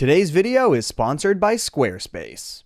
Today's video is sponsored by Squarespace.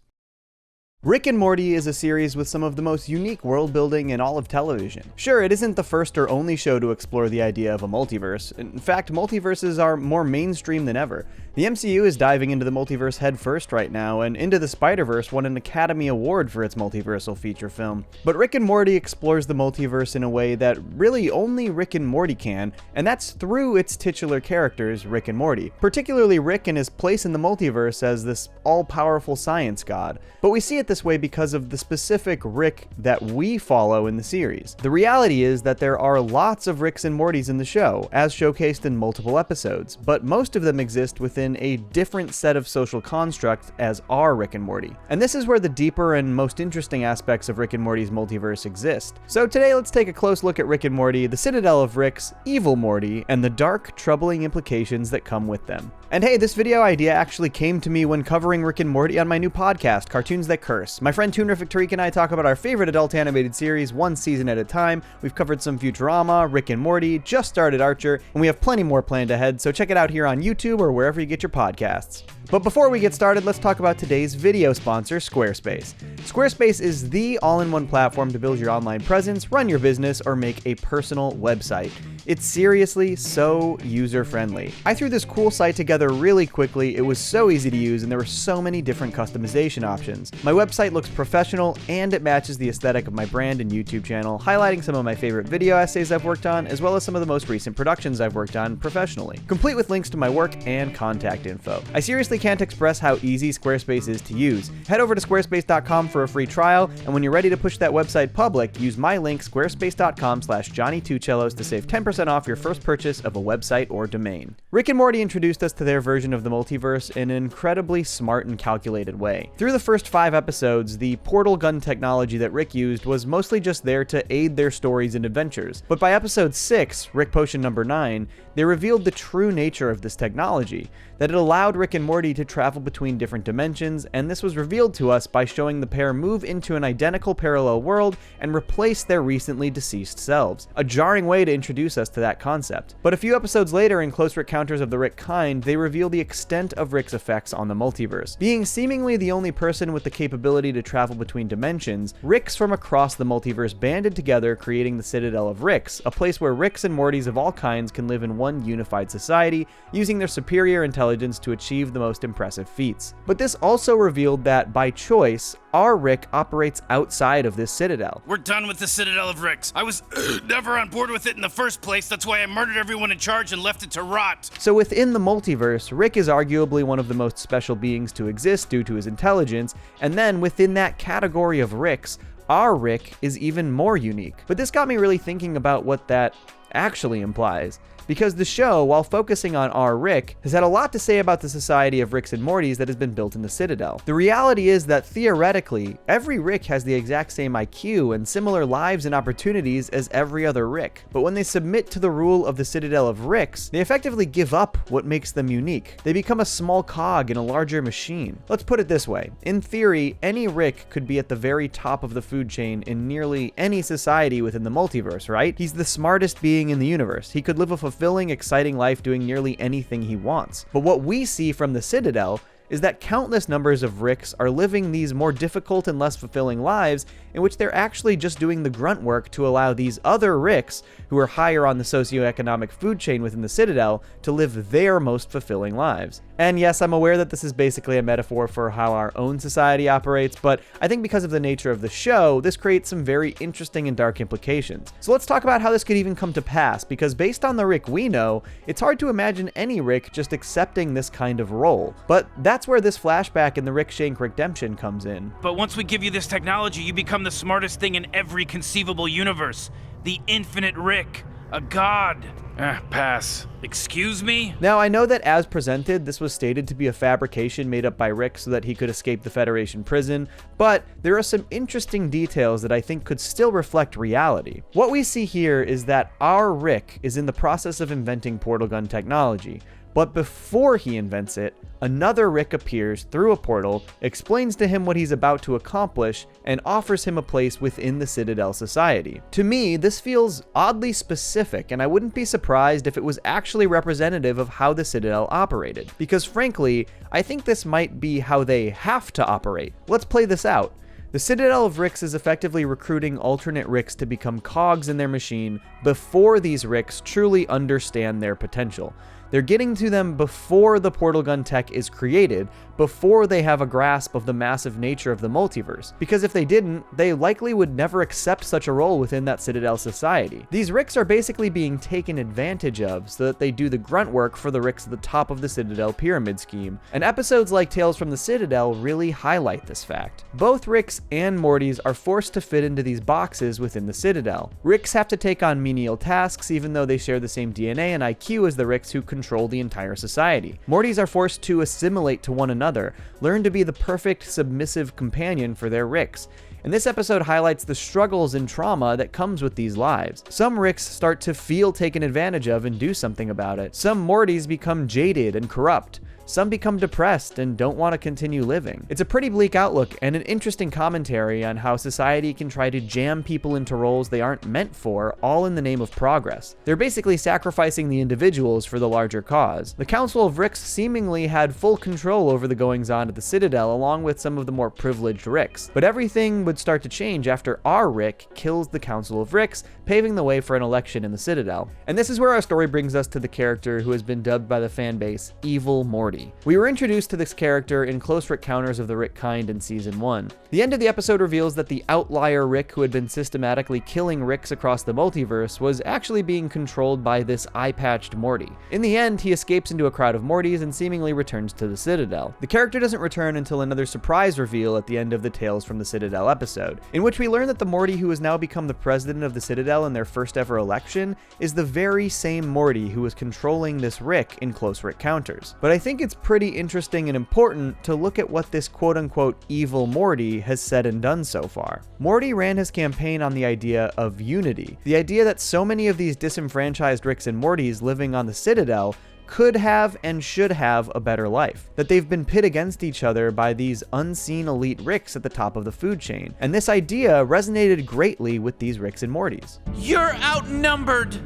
Rick and Morty is a series with some of the most unique world building in all of television. Sure, it isn't the first or only show to explore the idea of a multiverse. In fact, multiverses are more mainstream than ever. The MCU is diving into the multiverse headfirst right now, and Into the Spiderverse won an Academy Award for its multiversal feature film. But Rick and Morty explores the multiverse in a way that really only Rick and Morty can, and that's through its titular characters, Rick and Morty. Particularly Rick and his place in the multiverse as this all-powerful science god. But we see it this way because of the specific Rick that we follow in the series. The reality is that there are lots of Ricks and Mortys in the show, as showcased in multiple episodes, but most of them exist within a different set of social constructs as are Rick and Morty. And this is where the deeper and most interesting aspects of Rick and Morty's multiverse exist. So today let's take a close look at Rick and Morty, the Citadel of Ricks, Evil Morty, and the dark, troubling implications that come with them. And hey, this video idea actually came to me when covering Rick and Morty on my new podcast, Cartoons That Curse. My friend Toonerific Tariq and I talk about our favorite adult animated series one season at a time. We've covered some Futurama, Rick and Morty, just started Archer, and we have plenty more planned ahead, so check it out here on YouTube or wherever you get your podcasts. But before we get started, let's talk about today's video sponsor, Squarespace. Squarespace is the all-in-one platform to build your online presence, run your business, or make a personal website. It's seriously so user-friendly. I threw this cool site together really quickly, it was so easy to use, and there were so many different customization options. My website looks professional, and it matches the aesthetic of my brand and YouTube channel, highlighting some of my favorite video essays I've worked on, as well as some of the most recent productions I've worked on professionally, complete with links to my work and contact info. I seriously can't express how easy Squarespace is to use. Head over to squarespace.com for a free trial, and when you're ready to push that website public, use my link squarespace.com/Johnny2Cellos to save 10% off your first purchase of a website or domain. Rick and Morty introduced us to their version of the multiverse in an incredibly smart and calculated way. Through the first 5 episodes, the portal gun technology that Rick used was mostly just there to aid their stories and adventures. But by episode 6, Rick Potion number 9, they revealed the true nature of this technology, that it allowed Rick and Morty to travel between different dimensions, and this was revealed to us by showing the pair move into an identical parallel world and replace their recently deceased selves. A jarring way to introduce us to that concept. But a few episodes later, in Close Encounters of the Rick Kind, they reveal the extent of Rick's effects on the multiverse. Being seemingly the only person with the capability to travel between dimensions, Ricks from across the multiverse banded together, creating the Citadel of Ricks, a place where Ricks and Mortys of all kinds can live in one unified society, using their superior intelligence to achieve the most impressive feats. But this also revealed that, by choice, our Rick operates outside of this Citadel. We're done with the Citadel of Ricks. I was never on board with it in the first place. That's why I murdered everyone in charge and left it to rot. So within the multiverse, Rick is arguably one of the most special beings to exist due to his intelligence, and then within that category of Ricks, our Rick is even more unique. But this got me really thinking about what that actually implies. Because the show, while focusing on our Rick, has had a lot to say about the society of Ricks and Mortys that has been built in the Citadel. The reality is that theoretically, every Rick has the exact same IQ and similar lives and opportunities as every other Rick. But when they submit to the rule of the Citadel of Ricks, they effectively give up what makes them unique. They become a small cog in a larger machine. Let's put it this way. In theory, any Rick could be at the very top of the food chain in nearly any society within the multiverse, right? He's the smartest being in the universe. He could live a fulfilling, exciting life doing nearly anything he wants. But what we see from the Citadel is that countless numbers of Ricks are living these more difficult and less fulfilling lives in which they're actually just doing the grunt work to allow these other Ricks, who are higher on the socioeconomic food chain within the Citadel, to live their most fulfilling lives. And yes, I'm aware that this is basically a metaphor for how our own society operates, but I think because of the nature of the show, this creates some very interesting and dark implications. So let's talk about how this could even come to pass, because based on the Rick we know, it's hard to imagine any Rick just accepting this kind of role. But that's where this flashback in the Rick Shank Redemption comes in. But once we give you this technology, you become the smartest thing in every conceivable universe. The infinite Rick. A god. Pass. Excuse me? Now, I know that as presented, this was stated to be a fabrication made up by Rick so that he could escape the Federation prison, but there are some interesting details that I think could still reflect reality. What we see here is that our Rick is in the process of inventing portal gun technology, But before he invents it, another Rick appears through a portal, explains to him what he's about to accomplish, and offers him a place within the Citadel society. To me, this feels oddly specific, and I wouldn't be surprised if it was actually representative of how the Citadel operated. Because frankly, I think this might be how they have to operate. Let's play this out. The Citadel of Ricks is effectively recruiting alternate Ricks to become cogs in their machine before these Ricks truly understand their potential. They're getting to them before the portal gun tech is created, before they have a grasp of the massive nature of the multiverse, because if they didn't, they likely would never accept such a role within that Citadel society. These Ricks are basically being taken advantage of so that they do the grunt work for the Ricks at the top of the Citadel pyramid scheme, and episodes like Tales from the Citadel really highlight this fact. Both Ricks and Mortys are forced to fit into these boxes within the Citadel. Ricks have to take on menial tasks even though they share the same DNA and IQ as the Ricks who control the entire society. Mortys are forced to assimilate to one another, learn to be the perfect submissive companion for their Ricks. And this episode highlights the struggles and trauma that comes with these lives. Some Ricks start to feel taken advantage of and do something about it. Some Mortys become jaded and corrupt. Some become depressed and don't want to continue living. It's a pretty bleak outlook and an interesting commentary on how society can try to jam people into roles they aren't meant for, all in the name of progress. They're basically sacrificing the individuals for the larger cause. The Council of Ricks seemingly had full control over the goings-on at the Citadel along with some of the more privileged Ricks. But everything would start to change after our Rick kills the Council of Ricks, paving the way for an election in the Citadel. And this is where our story brings us to the character who has been dubbed by the fanbase Evil Morty. We were introduced to this character in Close Encounters of the Rick Kind in Season 1. The end of the episode reveals that the outlier Rick who had been systematically killing Ricks across the multiverse was actually being controlled by this eye-patched Morty. In the end, he escapes into a crowd of Mortys and seemingly returns to the Citadel. The character doesn't return until another surprise reveal at the end of the Tales from the Citadel episode, in which we learn that the Morty who has now become the president of the Citadel in their first ever election is the very same Morty who was controlling this Rick in Close Encounters. But I think it's pretty interesting and important to look at what this quote-unquote evil Morty has said and done so far. Morty ran his campaign on the idea of unity, the idea that so many of these disenfranchised Ricks and Mortys living on the Citadel could have and should have a better life, that they've been pit against each other by these unseen elite Ricks at the top of the food chain, and this idea resonated greatly with these Ricks and Mortys. You're outnumbered!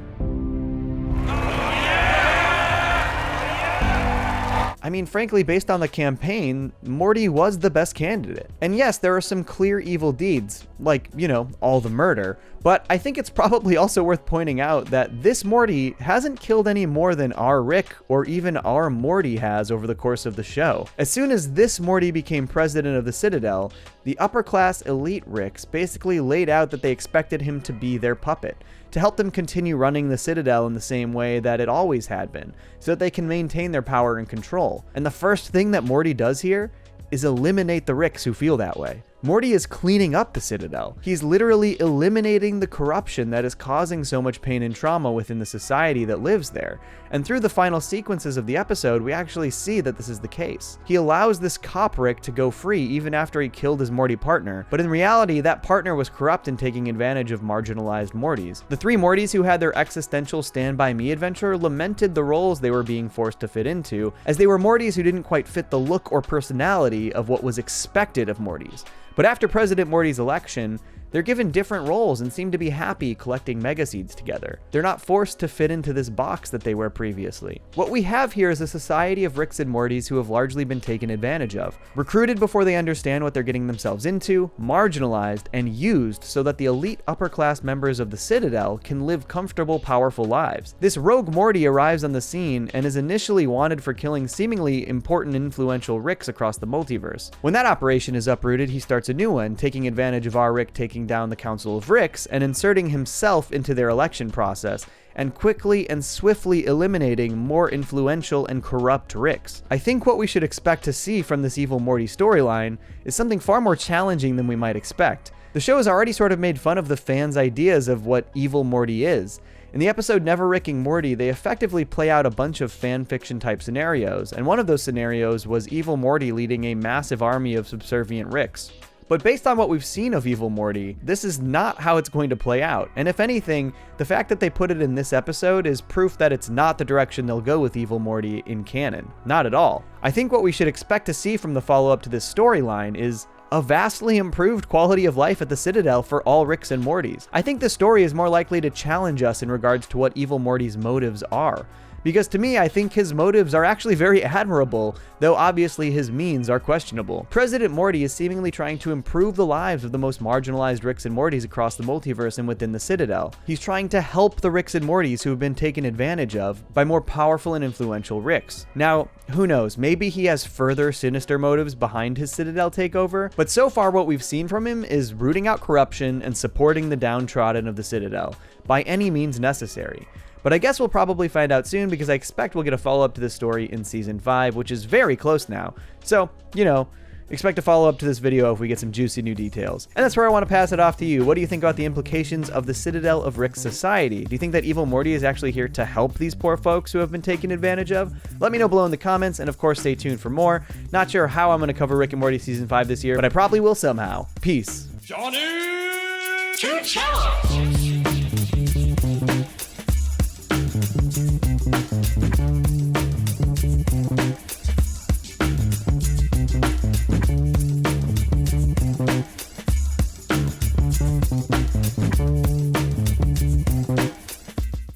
I mean, frankly, based on the campaign, Morty was the best candidate. And yes, there are some clear evil deeds, like, you know, all the murder, but I think it's probably also worth pointing out that this Morty hasn't killed any more than our Rick or even our Morty has over the course of the show. As soon as this Morty became president of the Citadel, the upper-class elite Ricks basically laid out that they expected him to be their puppet, to help them continue running the Citadel in the same way that it always had been, so that they can maintain their power and control. And the first thing that Morty does here is eliminate the Ricks who feel that way. Morty is cleaning up the Citadel. He's literally eliminating the corruption that is causing so much pain and trauma within the society that lives there. And through the final sequences of the episode, we actually see that this is the case. He allows this cop Rick to go free even after he killed his Morty partner, but in reality, that partner was corrupt and taking advantage of marginalized Mortys. The three Mortys who had their existential Stand By Me adventure lamented the roles they were being forced to fit into, as they were Mortys who didn't quite fit the look or personality of what was expected of Mortys. But after President Morty's election, they're given different roles and seem to be happy collecting mega seeds together. They're not forced to fit into this box that they were previously. What we have here is a society of Ricks and Mortys who have largely been taken advantage of, recruited before they understand what they're getting themselves into, marginalized, and used so that the elite upper-class members of the Citadel can live comfortable, powerful lives. This rogue Morty arrives on the scene and is initially wanted for killing seemingly important influential Ricks across the multiverse. When that operation is uprooted, he starts a new one, taking advantage of our Rick taking down the Council of Ricks and inserting himself into their election process, and quickly and swiftly eliminating more influential and corrupt Ricks. I think what we should expect to see from this evil Morty storyline is something far more challenging than we might expect. The show has already sort of made fun of the fans' ideas of what evil Morty is. In the episode Never Ricking Morty, they effectively play out a bunch of fan fiction type scenarios, and one of those scenarios was evil Morty leading a massive army of subservient Ricks. But based on what we've seen of Evil Morty, this is not how it's going to play out. And if anything, the fact that they put it in this episode is proof that it's not the direction they'll go with Evil Morty in canon. Not at all. I think what we should expect to see from the follow-up to this storyline is a vastly improved quality of life at the Citadel for all Ricks and Mortys. I think the story is more likely to challenge us in regards to what Evil Morty's motives are. Because to me, I think his motives are actually very admirable, though obviously his means are questionable. President Morty is seemingly trying to improve the lives of the most marginalized Ricks and Mortys across the multiverse and within the Citadel. He's trying to help the Ricks and Mortys who have been taken advantage of by more powerful and influential Ricks. Now, who knows, maybe he has further sinister motives behind his Citadel takeover, but so far what we've seen from him is rooting out corruption and supporting the downtrodden of the Citadel, by any means necessary. But I guess we'll probably find out soon, because I expect we'll get a follow-up to this story in Season 5, which is very close now. So, you know, expect a follow-up to this video if we get some juicy new details. And that's where I want to pass it off to you. What do you think about the implications of the Citadel of Ricks society? Do you think that Evil Morty is actually here to help these poor folks who have been taken advantage of? Let me know below in the comments, and of course stay tuned for more. Not sure how I'm going to cover Rick and Morty Season 5 this year, but I probably will somehow. Peace. Johnny!